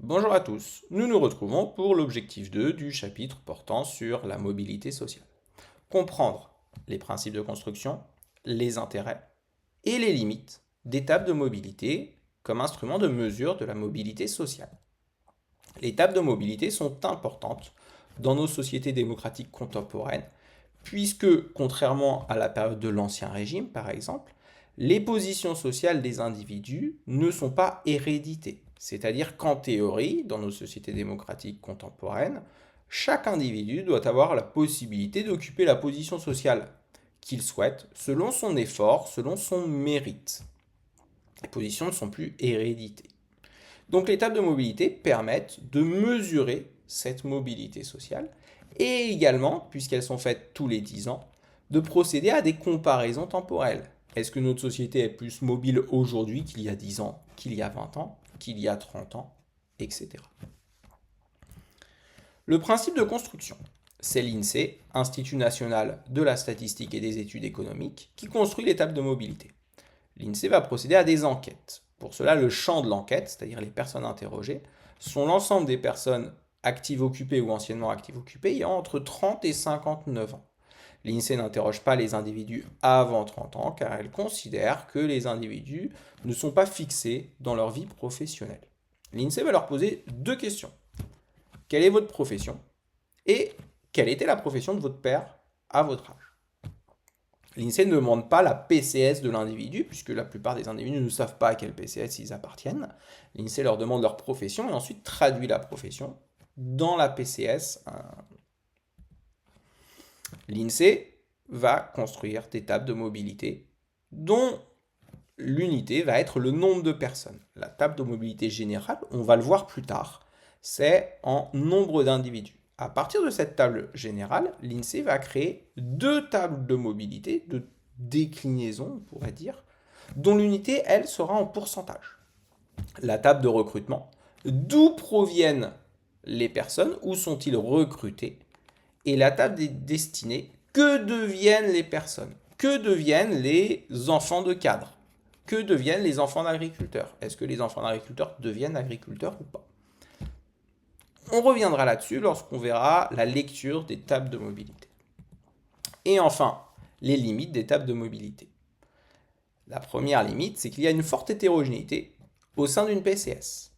Bonjour à tous, nous nous retrouvons pour l'objectif 2 du chapitre portant sur la mobilité sociale. Comprendre les principes de construction, les intérêts et les limites d'étapes de mobilité comme instrument de mesure de la mobilité sociale. Les étapes de mobilité sont importantes dans nos sociétés démocratiques contemporaines puisque, contrairement à la période de l'Ancien Régime par exemple, les positions sociales des individus ne sont pas héréditées. C'est-à-dire qu'en théorie, dans nos sociétés démocratiques contemporaines, chaque individu doit avoir la possibilité d'occuper la position sociale qu'il souhaite selon son effort, selon son mérite. Les positions ne sont plus héréditées. Donc les tables de mobilité permettent de mesurer cette mobilité sociale et également, puisqu'elles sont faites tous les 10 ans, de procéder à des comparaisons temporelles. Est-ce que notre société est plus mobile aujourd'hui qu'il y a 10 ans, qu'il y a 20 ans, qu'il y a 30 ans, etc. Le principe de construction, c'est l'INSEE, Institut national de la statistique et des études économiques, qui construit les tables de mobilité. L'INSEE va procéder à des enquêtes. Pour cela, le champ de l'enquête, c'est-à-dire les personnes interrogées, sont l'ensemble des personnes actives occupées ou anciennement actives occupées ayant entre 30 et 59 ans. L'INSEE n'interroge pas les individus avant 30 ans car elle considère que les individus ne sont pas fixés dans leur vie professionnelle. L'INSEE va leur poser deux questions. Quelle est votre profession? Et quelle était la profession de votre père à votre âge? L'INSEE ne demande pas la PCS de l'individu, puisque la plupart des individus ne savent pas à quel PCS ils appartiennent. L'INSEE leur demande leur profession et ensuite traduit la profession dans la PCS. L'INSEE va construire des tables de mobilité dont l'unité va être le nombre de personnes. La table de mobilité générale, on va le voir plus tard, c'est en nombre d'individus. À partir de cette table générale, l'INSEE va créer deux tables de mobilité, de déclinaison, on pourrait dire, dont l'unité, elle, sera en pourcentage. La table de recrutement, d'où proviennent les personnes, où sont-ils recrutés, et la table des destinées, que deviennent les personnes, que deviennent les enfants de cadres, que deviennent les enfants d'agriculteurs. Est-ce que les enfants d'agriculteurs deviennent agriculteurs ou pas? On reviendra là-dessus lorsqu'on verra la lecture des tables de mobilité. Et enfin, les limites des tables de mobilité. La première limite, c'est qu'il y a une forte hétérogénéité au sein d'une PCS.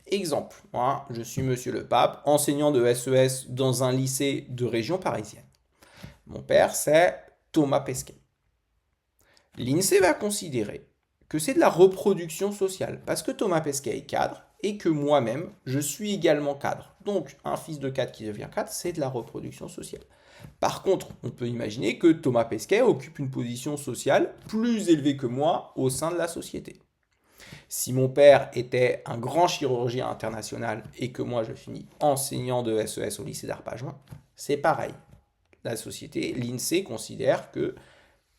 Exemple, moi, je suis Monsieur le Pape, enseignant de SES dans un lycée de région parisienne. Mon père, c'est Thomas Pesquet. L'INSEE va considérer que c'est de la reproduction sociale, parce que Thomas Pesquet est cadre et que moi-même, je suis également cadre. Donc, un fils de cadre qui devient cadre, c'est de la reproduction sociale. Par contre, on peut imaginer que Thomas Pesquet occupe une position sociale plus élevée que moi au sein de la société. Si mon père était un grand chirurgien international et que moi je finis enseignant de SES au lycée d'Arpajon, c'est pareil. La société, l'INSEE considère que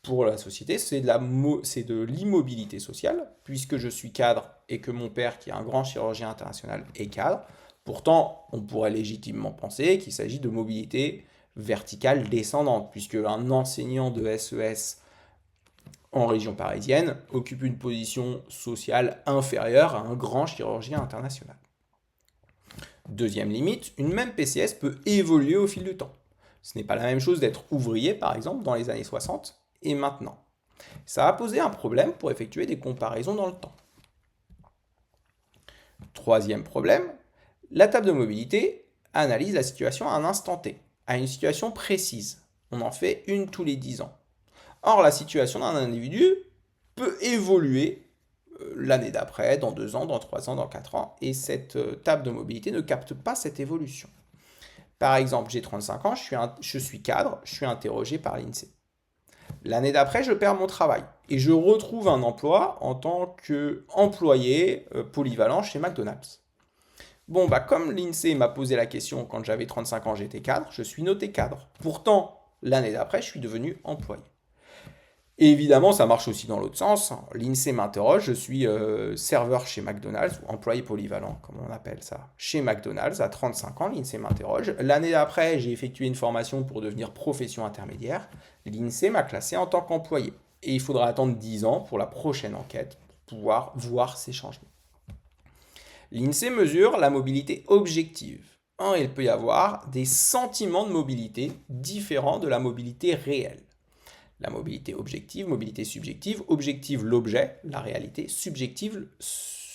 pour la société, c'est de l'immobilité sociale, puisque je suis cadre et que mon père, qui est un grand chirurgien international, est cadre. Pourtant, on pourrait légitimement penser qu'il s'agit de mobilité verticale descendante, puisque un enseignant de SES en région parisienne occupe une position sociale inférieure à un grand chirurgien international. Deuxième limite, une même PCS peut évoluer au fil du temps. Ce n'est pas la même chose d'être ouvrier, par exemple, dans les années 60 et maintenant. Ça a posé un problème pour effectuer des comparaisons dans le temps. Troisième problème, la table de mobilité analyse la situation à un instant T, à une situation précise. On en fait une tous les 10 ans. Or, la situation d'un individu peut évoluer l'année d'après, dans 2 ans, dans 3 ans, dans 4 ans, et cette table de mobilité ne capte pas cette évolution. Par exemple, j'ai 35 ans, je suis cadre, je suis interrogé par l'INSEE. L'année d'après, je perds mon travail et je retrouve un emploi en tant qu'employé polyvalent chez McDonald's. Bon, bah comme l'INSEE m'a posé la question quand j'avais 35 ans, j'étais cadre, je suis noté cadre. Pourtant, l'année d'après, je suis devenu employé. Et évidemment, ça marche aussi dans l'autre sens. L'INSEE m'interroge, je suis serveur chez McDonald's, ou employé polyvalent, comme on appelle ça, chez McDonald's, à 35 ans, l'INSEE m'interroge. L'année d'après, j'ai effectué une formation pour devenir profession intermédiaire. L'INSEE m'a classé en tant qu'employé. Et il faudra attendre 10 ans pour la prochaine enquête pour pouvoir voir ces changements. L'INSEE mesure la mobilité objective. Il peut y avoir des sentiments de mobilité différents de la mobilité réelle. La mobilité objective, mobilité subjective, objective l'objet, la réalité, subjective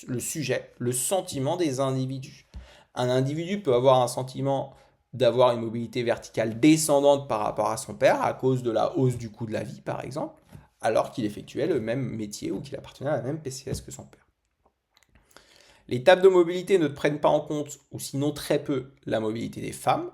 le sujet, le sentiment des individus. Un individu peut avoir un sentiment d'avoir une mobilité verticale descendante par rapport à son père à cause de la hausse du coût de la vie, par exemple, alors qu'il effectuait le même métier ou qu'il appartenait à la même PCS que son père. Les tables de mobilité ne prennent pas en compte, ou sinon très peu, la mobilité des femmes.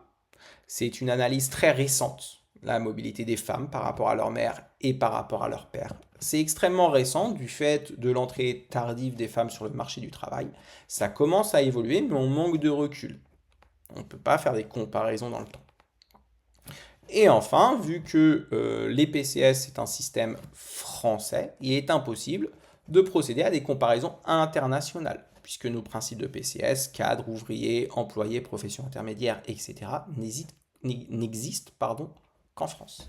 C'est une analyse très récente, la mobilité des femmes par rapport à leur mère et par rapport à leur père. C'est extrêmement récent du fait de l'entrée tardive des femmes sur le marché du travail. Ça commence à évoluer, mais on manque de recul. On ne peut pas faire des comparaisons dans le temps. Et enfin, vu que les PCS est un système français, il est impossible de procéder à des comparaisons internationales, puisque nos principes de PCS, cadre, ouvrier, employé, profession intermédiaire, etc., n'existent qu'en France.